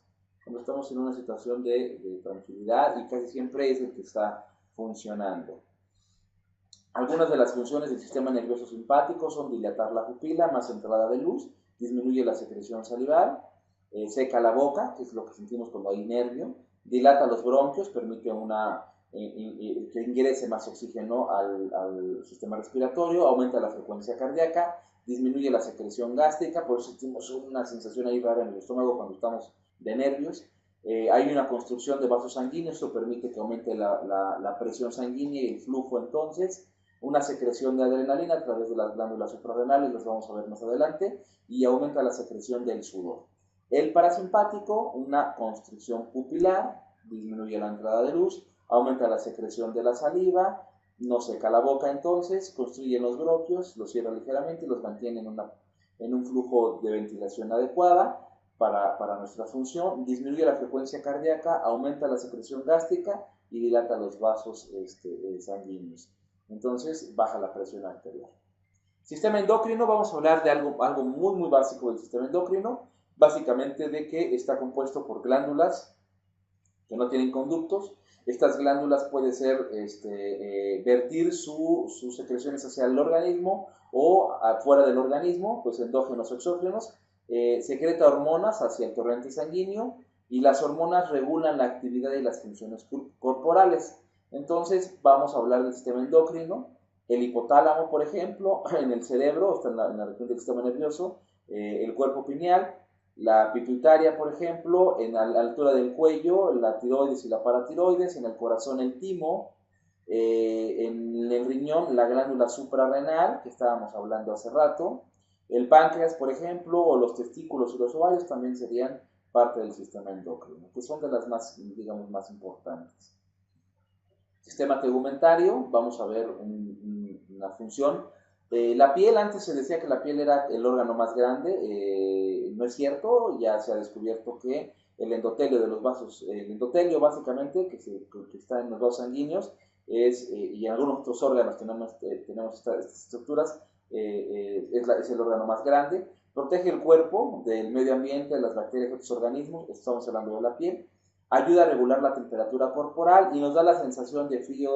cuando estamos en una situación de tranquilidad, y casi siempre es el que está funcionando. Algunas de las funciones del sistema nervioso simpático son dilatar la pupila, más entrada de luz, disminuye la secreción salival, seca la boca, que es lo que sentimos cuando hay nervio, dilata los bronquios, permite que ingrese más oxígeno al sistema respiratorio, aumenta la frecuencia cardíaca, disminuye la secreción gástrica, por eso sentimos una sensación ahí rara en el estómago cuando estamos de nervios. Hay una construcción de vasos sanguíneos, eso permite que aumente la presión sanguínea y el flujo entonces, una secreción de adrenalina a través de las glándulas suprarrenales, las vamos a ver más adelante, y aumenta la secreción del sudor. El parasimpático, una constricción pupilar, disminuye la entrada de luz, aumenta la secreción de la saliva, no seca la boca entonces, construye los bronquios, los cierra ligeramente y los mantiene en un flujo de ventilación adecuada para nuestra función, disminuye la frecuencia cardíaca, aumenta la secreción gástrica y dilata los vasos sanguíneos. Entonces baja la presión arterial. Sistema endocrino, vamos a hablar de algo muy básico del sistema endocrino, básicamente de que está compuesto por glándulas que no tienen conductos. Estas glándulas pueden ser vertir sus secreciones hacia el organismo o afuera del organismo, pues endógenos o exógenos. Secreta hormonas hacia el torrente sanguíneo y las hormonas regulan la actividad y las funciones corporales. Entonces vamos a hablar del sistema endocrino. El hipotálamo, por ejemplo, en el cerebro, está en la región del sistema nervioso, el cuerpo pineal, la pituitaria, por ejemplo, en la altura del cuello, la tiroides y la paratiroides, en el corazón el timo, en el riñón la glándula suprarrenal, que estábamos hablando hace rato, el páncreas, por ejemplo, o los testículos y los ovarios también serían parte del sistema endocrino, que son de las más, digamos, más importantes. Sistema tegumentario, vamos a ver una función. La piel, antes se decía que la piel era el órgano más grande, no es cierto, ya se ha descubierto que el endotelio de los vasos, el endotelio básicamente, que está en los vasos sanguíneos, y en algunos otros órganos tenemos estas estructuras, es el órgano más grande, protege el cuerpo del medio ambiente, de las bacterias y otros organismos, estamos hablando de la piel, ayuda a regular la temperatura corporal y nos da la sensación de frío,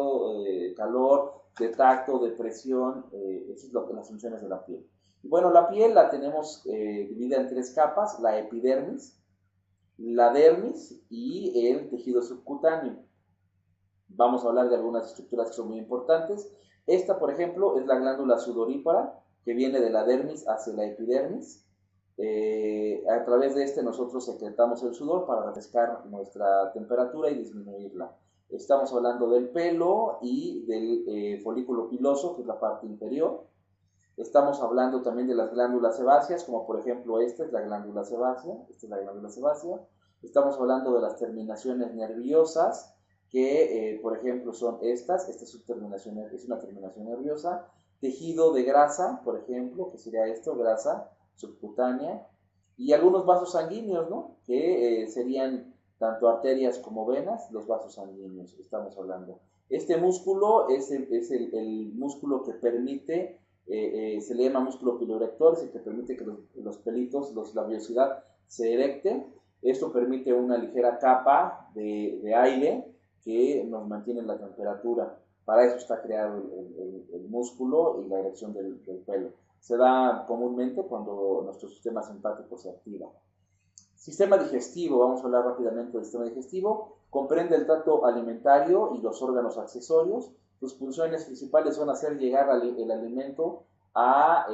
calor, de tacto, de presión, eso es las funciones de la piel. Y bueno, la piel la tenemos dividida en 3 capas, la epidermis, la dermis y el tejido subcutáneo. Vamos a hablar de algunas estructuras que son muy importantes. Esta, por ejemplo, es la glándula sudorípara, que viene de la dermis hacia la epidermis. A través de nosotros secretamos el sudor para refrescar nuestra temperatura y disminuirla. Estamos hablando del pelo y del folículo piloso, que es la parte inferior. Estamos hablando también de las glándulas sebáceas, como por ejemplo esta es la glándula sebácea, Estamos hablando de las terminaciones nerviosas, que por ejemplo son esta subterminación, es una terminación nerviosa. Tejido de grasa, por ejemplo, que sería esto, grasa subcutánea, y algunos vasos sanguíneos, ¿no? Que serían tanto arterias como venas, los vasos sanguíneos, estamos hablando. Este músculo es el músculo que permite, se le llama músculo piloerector, es el que permite que los pelitos, la vellosidad se erecte. Esto permite una ligera capa de aire que nos mantiene la temperatura. Para eso está creado el músculo y la erección del pelo. Se da comúnmente cuando nuestro sistema simpático se activa. Sistema digestivo, vamos a hablar rápidamente del sistema digestivo. Comprende el tracto alimentario y los órganos accesorios. Sus funciones principales son hacer llegar el alimento al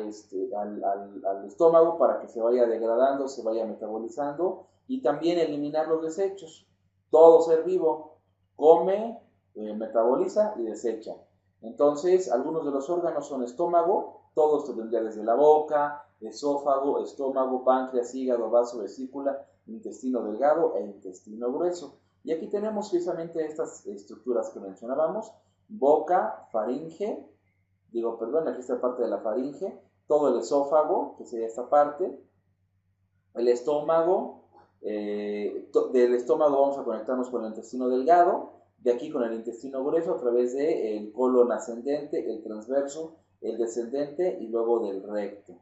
estómago para que se vaya degradando, se vaya metabolizando y también eliminar los desechos. Todo ser vivo come, metaboliza y desecha. Entonces, algunos de los órganos son estómago, todo esto tendría desde la boca, esófago, estómago, páncreas, hígado, vaso, vesícula, intestino delgado e intestino grueso. Y aquí tenemos precisamente estas estructuras que mencionábamos: boca, faringe, aquí está parte de la faringe, todo el esófago, que sería esta parte, el estómago, del estómago vamos a conectarnos con el intestino delgado, de aquí con el intestino grueso a través del colon ascendente, el transverso, el descendente y luego del recto.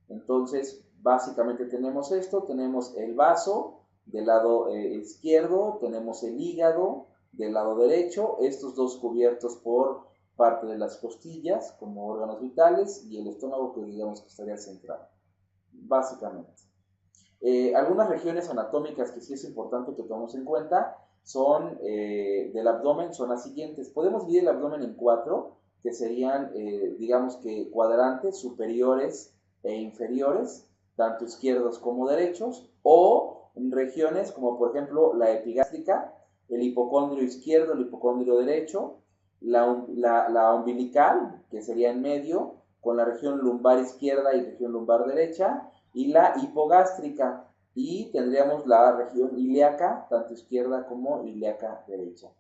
Entonces, básicamente tenemos esto, tenemos el vaso del lado izquierdo, tenemos el hígado del lado derecho, estos dos cubiertos por parte de las costillas como órganos vitales y el estómago que digamos que estaría centrado, básicamente. Algunas regiones anatómicas que sí es importante que tomemos en cuenta son del abdomen, son las siguientes. Podemos dividir el abdomen en cuatro, que serían, digamos que cuadrantes superiores e inferiores, tanto izquierdos como derechos, o regiones como por ejemplo la epigástrica, el hipocondrio izquierdo, el hipocondrio derecho, la umbilical, que sería en medio, con la región lumbar izquierda y región lumbar derecha, y la hipogástrica, y tendríamos la región ilíaca, tanto izquierda como ilíaca derecha.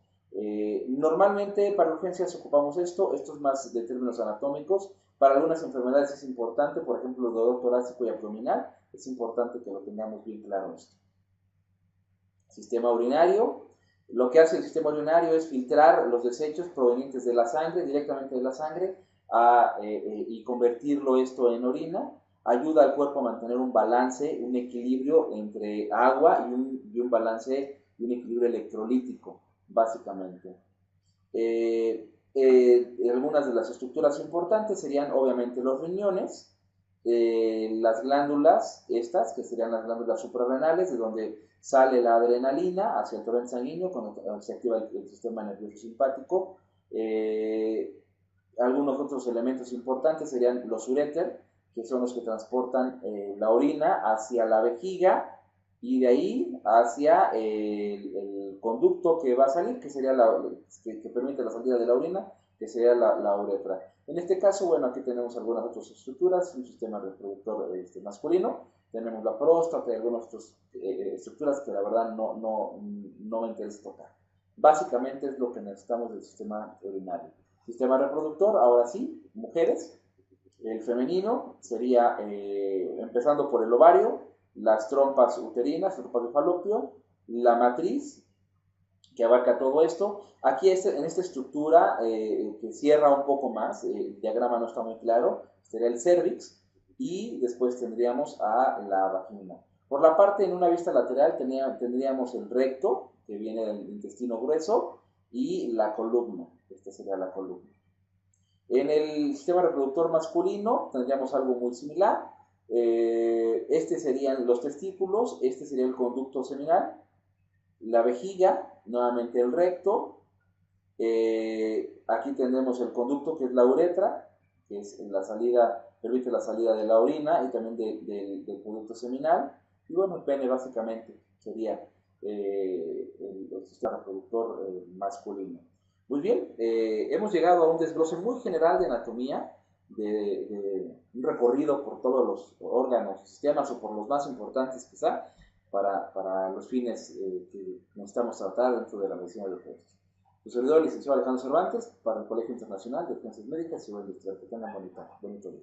Normalmente para urgencias ocupamos esto es más de términos anatómicos. Para algunas enfermedades es importante, por ejemplo el dolor torácico y abdominal, es importante que lo tengamos bien claro esto. Sistema urinario. Lo que hace el sistema urinario es filtrar los desechos provenientes de la sangre, directamente de la sangre, y convertirlo esto en orina. Ayuda al cuerpo a mantener un balance, un equilibrio entre agua y un balance y un equilibrio electrolítico, básicamente. Algunas de las estructuras importantes serían obviamente los riñones, las glándulas, estas que serían las glándulas suprarrenales, de donde sale la adrenalina hacia el torrente sanguíneo cuando se activa el sistema nervioso simpático. Algunos otros elementos importantes serían los uréter, que son los que transportan la orina hacia la vejiga y de ahí hacia el conducto que va a salir, que sería que permite la salida de la orina, que sería la uretra. En este caso, bueno, aquí tenemos algunas otras estructuras, un sistema reproductor masculino, tenemos la próstata y algunas otras estructuras que la verdad no me interesa tocar. Básicamente es lo que necesitamos del sistema urinario. Sistema reproductor, ahora sí, mujeres. El femenino sería, empezando por el ovario, las trompas uterinas, trompas de falopio, la matriz, que abarca todo esto. Aquí en esta estructura que cierra un poco más, el diagrama no está muy claro, sería el cervix, y después tendríamos a la vagina. Por la parte, en una vista lateral, tendríamos el recto, que viene del intestino grueso, y la columna. Esta sería la columna. En el sistema reproductor masculino tendríamos algo muy similar. Este serían los testículos, este sería el conducto seminal, la vejiga, nuevamente el recto. Aquí tenemos el conducto que es la uretra, que es la salida, permite la salida de la orina y también del conducto seminal. Y bueno, el pene básicamente sería el sistema reproductor masculino. Muy bien, hemos llegado a un desglose muy general de anatomía, de un recorrido por todos los órganos, sistemas o por los más importantes quizá, para los fines que necesitamos tratar dentro de la medicina de urgencias. Su servidor, el licenciado Alejandro Cervantes, para el Colegio Internacional de Ciencias Médicas y Industrial. Que tengan bonito día.